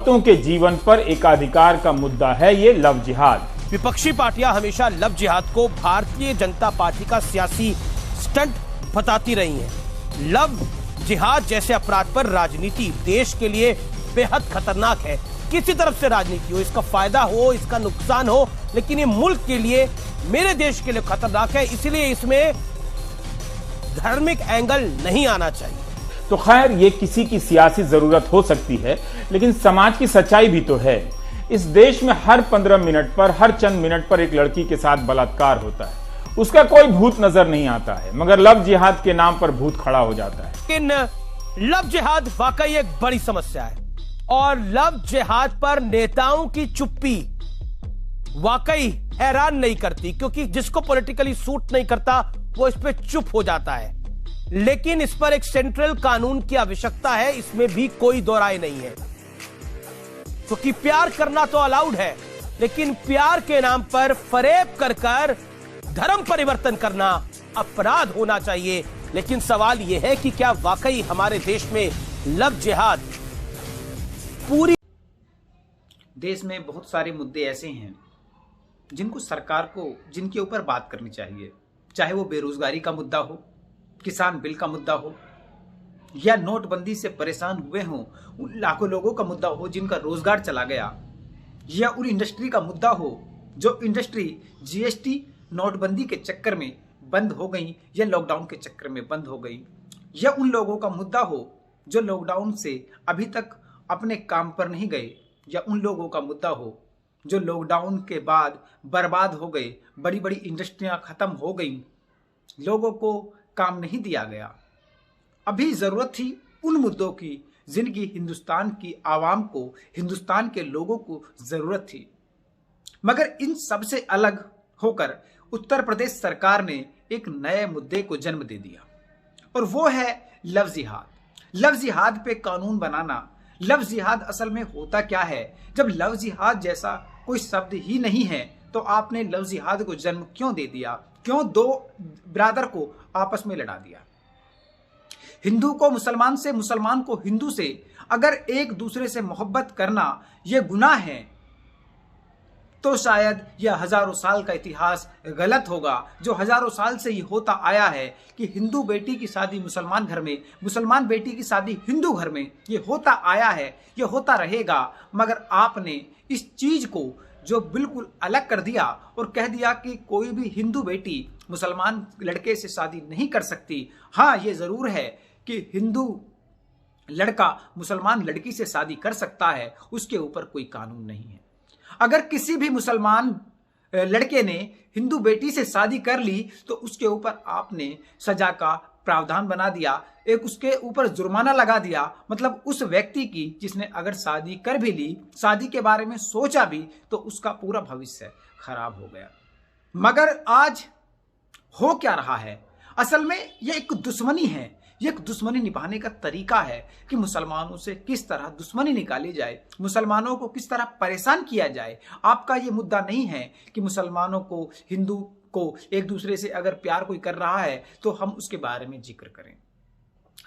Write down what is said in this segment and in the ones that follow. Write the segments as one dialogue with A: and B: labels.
A: औरतों के जीवन पर एकाधिकार का मुद्दा है ये लव जिहाद।
B: विपक्षी पार्टियां हमेशा लव जिहाद को भारतीय जनता पार्टी का सियासी स्टंट बताती रही हैं। लव जिहाद जैसे अपराध पर राजनीति देश के लिए बेहद खतरनाक है। किसी तरफ से राजनीति हो, इसका फायदा हो, इसका नुकसान हो, लेकिन ये मुल्क के लिए, मेरे देश के लिए खतरनाक है। इसलिए इसमें धार्मिक एंगल नहीं आना चाहिए।
A: तो खैर ये किसी की सियासी जरूरत हो सकती है, लेकिन समाज की सच्चाई भी तो है। इस देश में हर 15 मिनट पर, हर चंद मिनट पर एक लड़की के साथ बलात्कार होता है। उसका कोई भूत नजर नहीं आता है, मगर लव जिहाद के नाम पर भूत खड़ा हो जाता है।
B: लेकिन लव जिहाद वाकई एक बड़ी समस्या है और लव जिहाद पर नेताओं की चुप्पी वाकई हैरान नहीं करती, क्योंकि जिसको पॉलिटिकली सूट नहीं करता वो इस पे चुप हो जाता है। लेकिन इस पर एक सेंट्रल कानून की आवश्यकता है, इसमें भी कोई दो राय नहीं है। क्योंकि प्यार करना तो अलाउड है, लेकिन प्यार के नाम पर फरेब कर धर्म परिवर्तन करना अपराध होना चाहिए। लेकिन सवाल यह है कि क्या वाकई हमारे देश में लव जिहाद पूरी।
C: देश में बहुत सारे मुद्दे ऐसे हैं जिनको सरकार को, जिनके ऊपर बात करनी चाहिए, चाहे वो बेरोजगारी का मुद्दा हो, किसान बिल का मुद्दा हो, या नोटबंदी से परेशान हुए हों उन लाखों लोगों का मुद्दा हो जिनका रोजगार चला गया, या उन इंडस्ट्री का मुद्दा हो जो इंडस्ट्री जीएसटी नोटबंदी के चक्कर में बंद हो गई या लॉकडाउन के चक्कर में बंद हो गई, या उन लोगों का मुद्दा हो जो लॉकडाउन से अभी तक अपने काम पर नहीं गए, या उन लोगों का मुद्दा हो जो लॉकडाउन के बाद बर्बाद हो गए, बड़ी बड़ी इंडस्ट्रियां खत्म हो गई, लोगों को काम नहीं दिया गया। अभी जरूरत थी उन मुद्दों की जिनकी हिंदुस्तान की आवाम को, हिंदुस्तान के लोगों को जरूरत थी। मगर इन सब से अलग होकर उत्तर प्रदेश सरकार ने एक नए मुद्दे को जन्म दे दिया, और वो है लव जिहाद। लव जिहाद पे कानून बनाना। लव जिहाद असल में होता क्या है? जब लव जिहाद जैसा कोई शब्द ही नहीं है तो आपने लव जिहाद को जन्म क्यों दे दिया? क्यों दो ब्रादर को आपस में लड़ा दिया? हिंदू को मुसलमान से, मुसलमान को हिंदू से अगर एक दूसरे से मोहब्बत करना यह गुनाह है तो शायद यह हजारों साल का इतिहास गलत होगा, जो हजारों साल से ये होता आया है कि हिंदू बेटी की शादी मुसलमान घर में, मुसलमान बेटी की शादी हिंदू घर में, ये होता आया है, ये होता रहेगा। मगर आपने इस चीज को जो बिल्कुल अलग कर दिया और कह दिया कि कोई भी हिंदू बेटी मुसलमान लड़के से शादी नहीं कर सकती। हाँ, ये जरूर है कि हिंदू लड़का मुसलमान लड़की से शादी कर सकता है, उसके ऊपर कोई कानून नहीं है। अगर किसी भी मुसलमान लड़के ने हिंदू बेटी से शादी कर ली तो उसके ऊपर आपने सजा का प्रावधान बना दिया, एक उसके ऊपर जुर्माना लगा दिया। मतलब उस व्यक्ति की जिसने अगर शादी कर भी ली, शादी के बारे में सोचा भी, तो उसका पूरा भविष्य खराब हो गया। मगर आज हो क्या रहा है? असल में यह एक दुश्मनी है, ये एक दुश्मनी निभाने का तरीका है कि मुसलमानों से किस तरह दुश्मनी निकाली जाए, मुसलमानों को किस तरह परेशान किया जाए। आपका ये मुद्दा नहीं है कि मुसलमानों को, हिंदू को एक दूसरे से अगर प्यार कोई कर रहा है तो हम उसके बारे में जिक्र करें।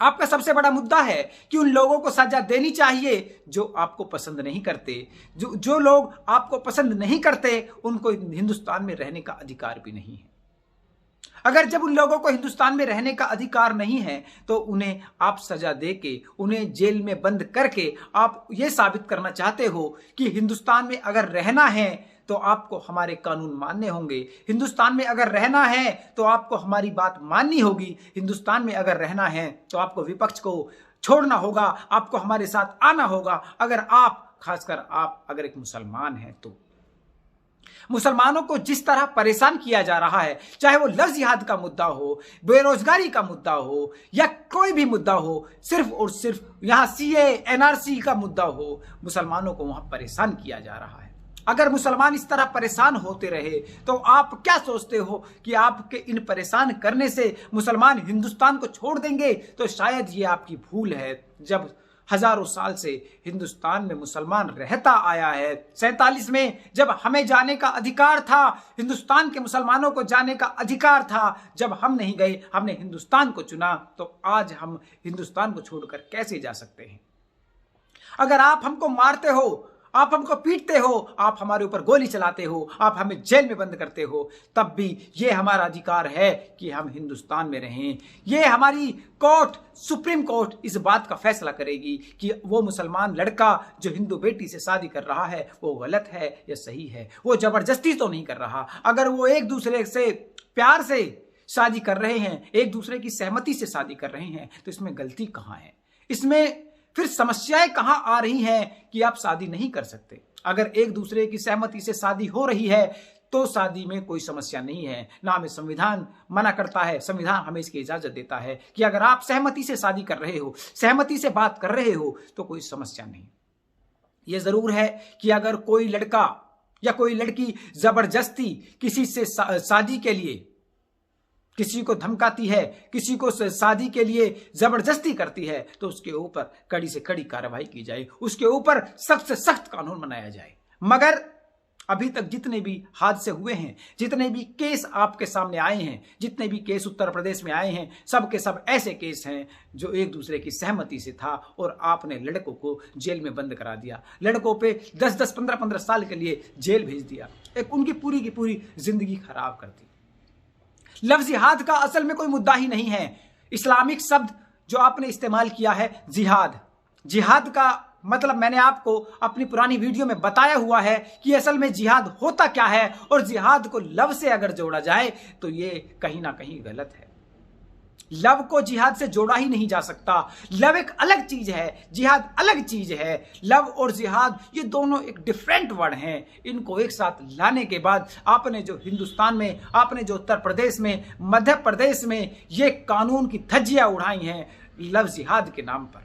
C: आपका सबसे बड़ा मुद्दा है कि उन लोगों को सजा देनी चाहिए जो आपको पसंद नहीं करते। जो लोग आपको पसंद नहीं करते उनको हिंदुस्तान में रहने का अधिकार भी नहीं है। अगर जब उन लोगों को हिंदुस्तान में रहने का अधिकार नहीं है तो उन्हें आप सजा देके, उन्हें जेल में बंद करके आप ये साबित करना चाहते हो कि हिंदुस्तान में अगर रहना है तो आपको हमारे कानून मानने होंगे, हिंदुस्तान में अगर रहना है तो आपको हमारी बात माननी होगी, हिंदुस्तान में अगर रहना है तो आपको विपक्ष को छोड़ना होगा, आपको हमारे साथ आना होगा। अगर आप, खासकर आप अगर एक मुसलमान हैं तो मुसलमानों को जिस तरह परेशान किया जा रहा है, चाहे वो लव जिहाद का मुद्दा हो, बेरोजगारी का मुद्दा हो, या कोई भी मुद्दा हो, सिर्फ और सिर्फ यहाँ सीए एनआरसी का मुद्दा हो, मुसलमानों को वहां परेशान किया जा रहा है। अगर मुसलमान इस तरह परेशान होते रहे तो आप क्या सोचते हो कि आपके इन परेशान करने से मुसलमान हिंदुस्तान को छोड़ देंगे? तो शायद ये आपकी भूल है। जब हजारों साल से हिंदुस्तान में मुसलमान रहता आया है, 47 में जब हमें जाने का अधिकार था, हिंदुस्तान के मुसलमानों को जाने का अधिकार था, जब हम नहीं गए, हमने हिंदुस्तान को चुना, तो आज हम हिंदुस्तान को छोड़कर कैसे जा सकते हैं? अगर आप हमको मारते हो, आप हमको पीटते हो, आप हमारे ऊपर गोली चलाते हो, आप हमें जेल में बंद करते हो, तब भी ये हमारा अधिकार है कि हम हिंदुस्तान में रहें। ये हमारी कोर्ट, सुप्रीम कोर्ट इस बात का फैसला करेगी कि वो मुसलमान लड़का जो हिंदू बेटी से शादी कर रहा है वो गलत है या सही है। वो जबरदस्ती तो नहीं कर रहा। अगर वो एक दूसरे से प्यार से शादी कर रहे हैं, एक दूसरे की सहमति से शादी कर रहे हैं, तो इसमें गलती कहाँ है? इसमें फिर समस्याएं कहां आ रही हैं कि आप शादी नहीं कर सकते? अगर एक दूसरे की सहमति से शादी हो रही है तो शादी में कोई समस्या नहीं है। ना हमें संविधान मना करता है, संविधान हमें इसकी इजाजत देता है कि अगर आप सहमति से शादी कर रहे हो, सहमति से बात कर रहे हो, तो कोई समस्या नहीं। यह जरूर है कि अगर कोई लड़का या कोई लड़की जबरदस्ती किसी से शादी के लिए, किसी को धमकाती है, किसी को शादी के लिए जबरदस्ती करती है, तो उसके ऊपर कड़ी से कड़ी कार्रवाई की जाए, उसके ऊपर सख्त से सख्त कानून बनाया जाए। मगर अभी तक जितने भी हादसे हुए हैं, जितने भी केस आपके सामने आए हैं, जितने भी केस उत्तर प्रदेश में आए हैं, सब के सब ऐसे केस हैं जो एक दूसरे की सहमति से था और आपने लड़कों को जेल में बंद करा दिया। लड़कों पे 10-10, 15-15 साल के लिए जेल भेज दिया, एक उनकी पूरी की पूरी जिंदगी खराब कर दी। लफ्ज जिहाद का असल में कोई मुद्दा ही नहीं है। इस्लामिक शब्द जो आपने इस्तेमाल किया है जिहाद, जिहाद का मतलब मैंने आपको अपनी पुरानी वीडियो में बताया हुआ है कि असल में जिहाद होता क्या है, और जिहाद को लव से अगर जोड़ा जाए तो ये कहीं ना कहीं गलत है। लव को जिहाद से जोड़ा ही नहीं जा सकता। लव एक अलग चीज है, जिहाद अलग चीज है। लव और जिहाद ये दोनों एक डिफरेंट वर्ड हैं। इनको एक साथ लाने के बाद आपने जो हिंदुस्तान में, आपने जो उत्तर प्रदेश में, मध्य प्रदेश में ये कानून की धज्जियां उड़ाई हैं लव जिहाद के नाम पर।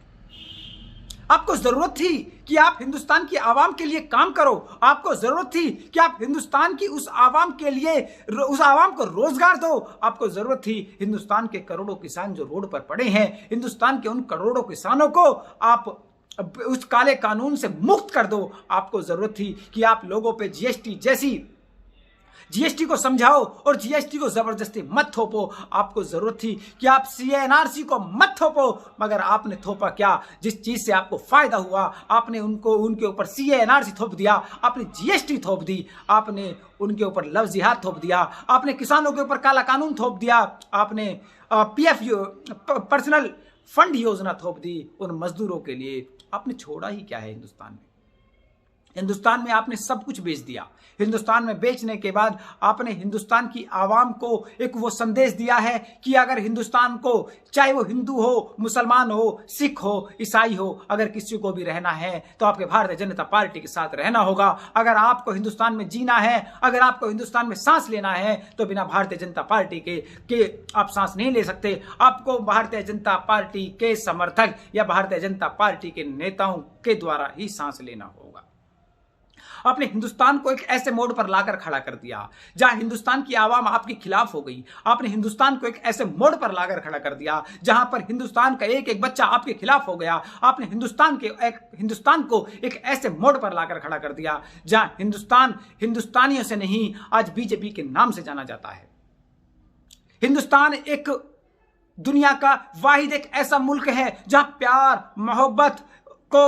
C: आपको जरूरत थी कि आप हिंदुस्तान की आवाम के लिए काम करो। आपको जरूरत थी कि आप हिंदुस्तान की उस आवाम के लिए, उस आवाम को रोजगार दो। आपको जरूरत थी हिंदुस्तान के करोड़ों किसान जो रोड पर पड़े हैं, हिंदुस्तान के उन करोड़ों किसानों को आप उस काले कानून से मुक्त कर दो। आपको जरूरत थी कि आप लोगों पे जीएसटी को समझाओ और जीएसटी को जबरदस्ती मत थोपो। आपको जरूरत थी कि आप सीएनआरसी को मत थोपो, मगर आपने थोपा क्या? जिस चीज से आपको फायदा हुआ आपने उनके ऊपर सीएनआरसी थोप दिया, आपने जीएसटी थोप दी, आपने उनके ऊपर लव जिहाद थोप दिया, आपने किसानों के ऊपर काला कानून थोप दिया, आपने पीएफ पर्सनल फंड योजना थोप दी उन मजदूरों के लिए। आपने छोड़ा ही क्या है हिंदुस्तान में? हिंदुस्तान में आपने सब कुछ बेच दिया। हिंदुस्तान में बेचने के बाद आपने हिंदुस्तान की आवाम को एक वो संदेश दिया है कि अगर हिंदुस्तान को, चाहे वो हिंदू हो, मुसलमान हो, सिख हो, ईसाई हो, अगर किसी को भी रहना है तो आपके भारतीय जनता पार्टी के साथ रहना होगा। अगर आपको हिंदुस्तान में जीना है, अगर आपको हिंदुस्तान में सांस लेना है तो बिना भारतीय जनता पार्टी के आप सांस नहीं ले सकते। आपको भारतीय जनता पार्टी के समर्थक या भारतीय जनता पार्टी के नेताओं के द्वारा ही सांस लेना होगा। आपने हिंदुस्तान को एक ऐसे मोड़ पर लाकर खड़ा कर दिया जहां हिंदुस्तान की आवाम आपके खिलाफ हो गई। आपने हिंदुस्तान को एक ऐसे मोड़ पर लाकर खड़ा कर दिया जहां पर हिंदुस्तान का एक एक बच्चा आपके खिलाफ हो गया। आपने हिंदुस्तान को एक ऐसे मोड़ पर लाकर खड़ा कर दिया जहां हिंदुस्तान हिंदुस्तानियों से नहीं, आज बीजेपी के नाम से जाना जाता है। हिंदुस्तान एक दुनिया का वाहिद एक ऐसा मुल्क है जहां प्यार, मोहब्बत को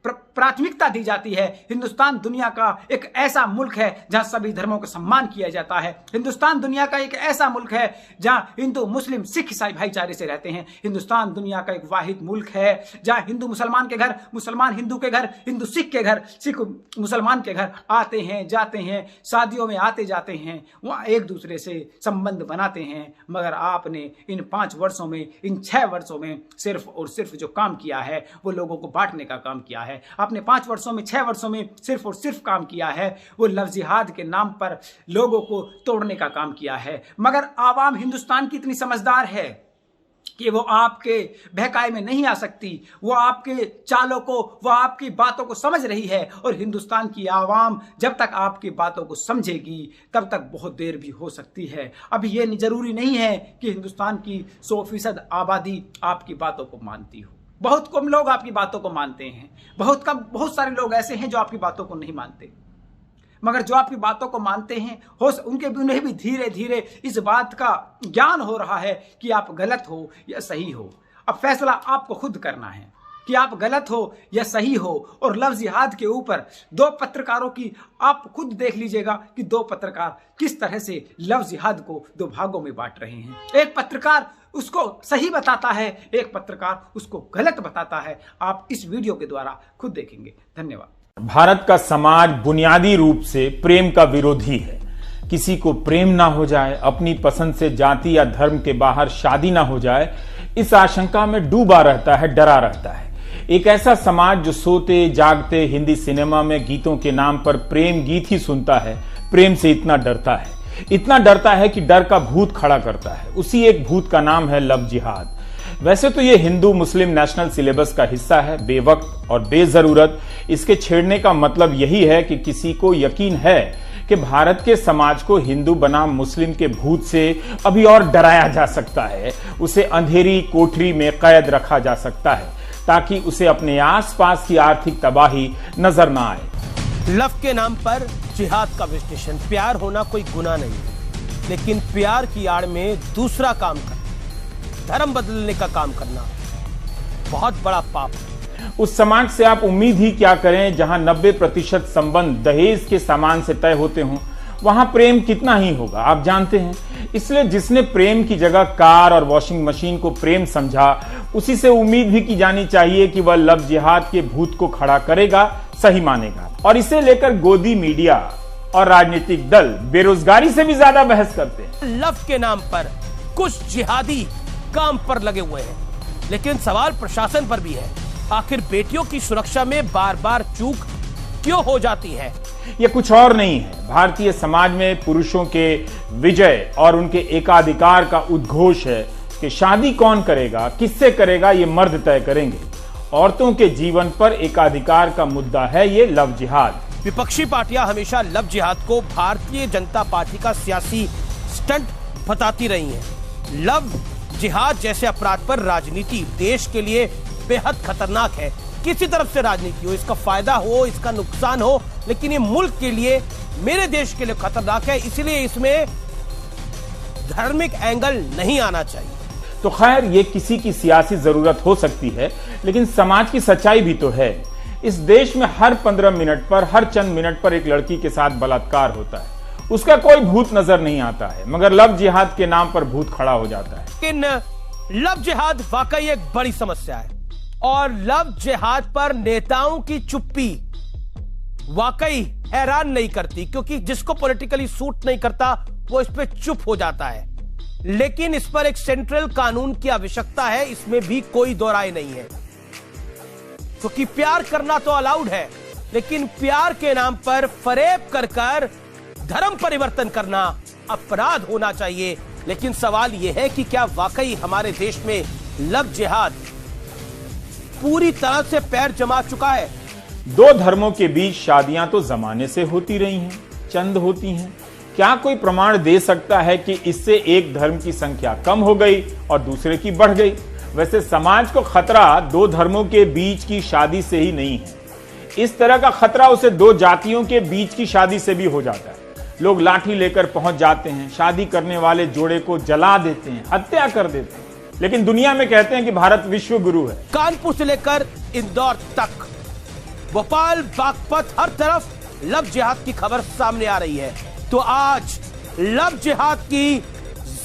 C: प्राथमिकता दी जाती है। हिंदुस्तान दुनिया का एक ऐसा मुल्क है जहां सभी धर्मों का सम्मान किया जाता है। हिंदुस्तान दुनिया का एक ऐसा मुल्क है जहां हिंदू, मुस्लिम, सिख, ईसाई भाईचारे से रहते हैं। हिंदुस्तान दुनिया का एक वाहिद मुल्क है जहां हिंदू मुसलमान के घर, मुसलमान हिंदू के घर, हिंदू सिख के घर, सिख मुसलमान के घर आते हैं, जाते हैं, शादियों में आते जाते हैं, वहां एक दूसरे से संबंध बनाते हैं। मगर आपने इन 5 वर्षों में, इन 6 वर्षों में सिर्फ और सिर्फ जो काम किया है वो लोगों को बांटने का काम किया है। आपने 5 वर्षों में, 6 वर्षों में सिर्फ और सिर्फ काम किया है वो लव जिहाद के नाम पर लोगों को तोड़ने का काम किया है। मगर आवाम हिंदुस्तान की इतनी समझदार है कि वो आपके बहकाए में नहीं आ सकती। वो आपके चालों को, वो आपकी बातों को समझ रही है, और हिंदुस्तान की आवाम जब तक आपकी बातों को समझेगी तब तक बहुत देर भी हो सकती है। अभी ये जरूरी नहीं है कि हिंदुस्तान की 100% आबादी आपकी बातों को मानती हो। बहुत कम लोग आपकी बातों को मानते हैं। बहुत सारे लोग ऐसे हैं जो आपकी बातों को नहीं मानते। मगर जो आपकी बातों को मानते हैं, उन्हें भी धीरे धीरे इस बात का ज्ञान हो रहा है कि आप गलत हो या सही हो। अब फैसला आपको खुद करना है। कि आप गलत हो या सही हो। और लव जिहाद के ऊपर दो पत्रकारों की आप खुद देख लीजिएगा कि दो पत्रकार किस तरह से लव जिहाद को दो भागों में बांट रहे हैं। एक पत्रकार उसको सही बताता है, एक पत्रकार उसको गलत बताता है। आप इस वीडियो के द्वारा खुद देखेंगे। धन्यवाद।
A: भारत का समाज बुनियादी रूप से प्रेम का विरोधी है। किसी को प्रेम ना हो जाए, अपनी पसंद से जाति या धर्म के बाहर शादी ना हो जाए, इस आशंका में डूबा रहता है, डरा रहता है। एक ऐसा समाज जो सोते जागते हिंदी सिनेमा में गीतों के नाम पर प्रेम गीत ही सुनता है, प्रेम से इतना डरता है कि डर का भूत खड़ा करता है। उसी एक भूत का नाम है लव जिहाद। वैसे तो ये हिंदू मुस्लिम नेशनल सिलेबस का हिस्सा है। बेवक्त और बेजरूरत इसके छेड़ने का मतलब यही है कि किसी को यकीन है कि भारत के समाज को हिंदू बनाम मुस्लिम के भूत से अभी और डराया जा सकता है, उसे अंधेरी कोठरी में कैद रखा जा सकता है ताकि उसे अपने आसपास की आर्थिक तबाही नजर ना आए।
B: लव के नाम पर जिहाद का विश्लेषण। प्यार होना कोई गुनाह नहीं है, लेकिन प्यार की आड़ में दूसरा काम करना, धर्म बदलने का काम करना बहुत बड़ा पाप है।
A: उस समाज से आप उम्मीद ही क्या करें जहां 90% संबंध दहेज के सामान से तय होते हों। वहां प्रेम कितना ही होगा आप जानते हैं। इसलिए जिसने प्रेम की जगह कार और वॉशिंग मशीन को प्रेम समझा, उसी से उम्मीद भी की जानी चाहिए कि वह लव जिहाद के भूत को खड़ा करेगा, सही मानेगा। और इसे लेकर गोदी मीडिया और राजनीतिक दल बेरोजगारी से भी ज्यादा बहस करते हैं।
B: लव के नाम पर कुछ जिहादी काम पर लगे हुए हैं, लेकिन सवाल प्रशासन पर भी है। आखिर बेटियों की सुरक्षा में बार बार चूक क्यों हो जाती है?
A: यह कुछ और नहीं है, भारतीय समाज में पुरुषों के विजय और उनके एकाधिकार का उद्घोष है कि शादी कौन करेगा, किससे करेगा, ये मर्द तय करेंगे। औरतों के जीवन पर एकाधिकार का मुद्दा है ये लव जिहाद।
B: विपक्षी पार्टियां हमेशा लव जिहाद को भारतीय जनता पार्टी का सियासी स्टंट बताती रही हैं। लव जिहाद जैसे अपराध पर राजनीति देश के लिए बेहद खतरनाक है। किसी तरफ से राजनीति हो, इसका फायदा हो, इसका नुकसान हो, लेकिन ये मुल्क के लिए, मेरे देश के लिए खतरनाक है। इसलिए इसमें धार्मिक एंगल नहीं आना चाहिए।
A: तो खैर, ये किसी की सियासी जरूरत हो सकती है, लेकिन समाज की सच्चाई भी तो है। इस देश में हर 15 मिनट पर, हर चंद मिनट पर एक लड़की के साथ बलात्कार होता है। उसका कोई भूत नजर नहीं आता है, मगर लव जिहाद के नाम पर भूत खड़ा हो जाता है।
B: लेकिन लव जिहाद वाकई एक बड़ी समस्या है, और लव जिहाद पर नेताओं की चुप्पी वाकई हैरान नहीं करती, क्योंकि जिसको पॉलिटिकली सूट नहीं करता वो इस पे चुप हो जाता है। लेकिन इस पर एक सेंट्रल कानून की आवश्यकता है, इसमें भी कोई दो राय नहीं है। क्योंकि प्यार करना तो अलाउड है, लेकिन प्यार के नाम पर फरेब कर धर्म परिवर्तन करना अपराध होना चाहिए। लेकिन सवाल यह है कि क्या वाकई हमारे देश में लव जिहाद पूरी तरह से पैर जमा चुका है?
A: दो धर्मों के बीच शादियां तो जमाने से होती रही हैं, चंद होती हैं। क्या कोई प्रमाण दे सकता है कि इससे एक धर्म की संख्या कम हो गई और दूसरे की बढ़ गई? वैसे समाज को खतरा दो धर्मों के बीच की शादी से ही नहीं है। इस तरह का खतरा उसे दो जातियों के बीच की शादी से भी हो जाता है। लोग लाठी लेकर पहुंच जाते हैं, शादी करने वाले जोड़े को जला देते हैं, हत्या कर देते हैं, लेकिन दुनिया में कहते हैं कि भारत विश्व गुरु है।
B: कानपुर से लेकर इंदौर तक, भोपाल, बागपत, हर तरफ लव जिहाद की खबर सामने आ रही है। तो आज लव जिहाद की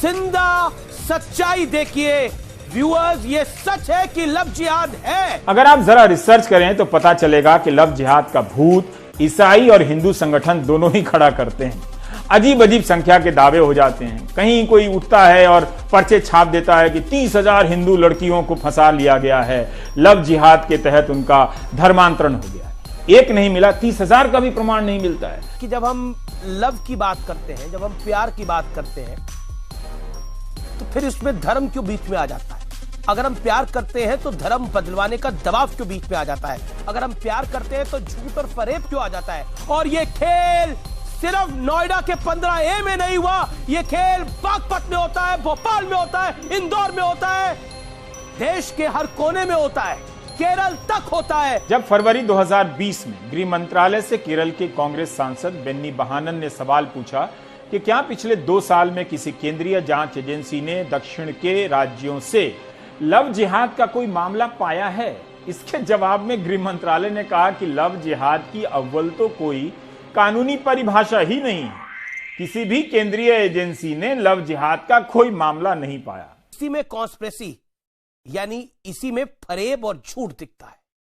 B: जिंदा सच्चाई देखिए व्यूअर्स। ये सच है कि लव जिहाद है।
A: अगर आप जरा रिसर्च करें तो पता चलेगा कि लव जिहाद का भूत ईसाई और हिंदू संगठन दोनों ही खड़ा करते हैं। अजीब अजीब संख्या के दावे हो जाते हैं। कहीं कोई उठता है और पर्चे छाप देता है कि 30,000 हिंदू लड़कियों को फंसा लिया गया है, लव जिहाद के तहत उनका धर्मांतरण हो गया है। एक नहीं मिला, 30,000 का भी प्रमाण नहीं मिलता है।
B: कि जब हम लव की बात करते हैं, जब हम प्यार की बात करते हैं, तो फिर इसमें धर्म क्यों बीच में आ जाता है? अगर हम प्यार करते हैं तो धर्म बदलवाने का दबाव क्यों बीच में आ जाता है? अगर हम प्यार करते हैं तो झूठ और फरेब क्यों आ जाता है? और ये खेल सिर्फ नोएडा के 15A में नहीं हुआ, ये खेल बागपत में होता है, भोपाल में होता है, इंदौर में होता है, देश के हर कोने में होता है, केरल तक होता है।
A: जब फरवरी 2020 में गृह मंत्रालय से केरल के कांग्रेस सांसद बेन्नी बहानन ने सवाल पूछा कि क्या पिछले 2 साल में किसी केंद्रीय जांच एजेंसी ने दक्षिण के राज्यों से लव जिहाद का कोई मामला पाया है, इसके जवाब में गृह मंत्रालय ने कहा कि लव जिहाद की अव्वल तो कोई कानूनी परिभाषा ही नहीं है। किसी भी केंद्रीय एजेंसी ने लव जिहाद का कोई मामला नहीं पाया।
B: इसी में कॉन्स्पिरेसी यानी इसी में फरेब और झूठ दिखता है।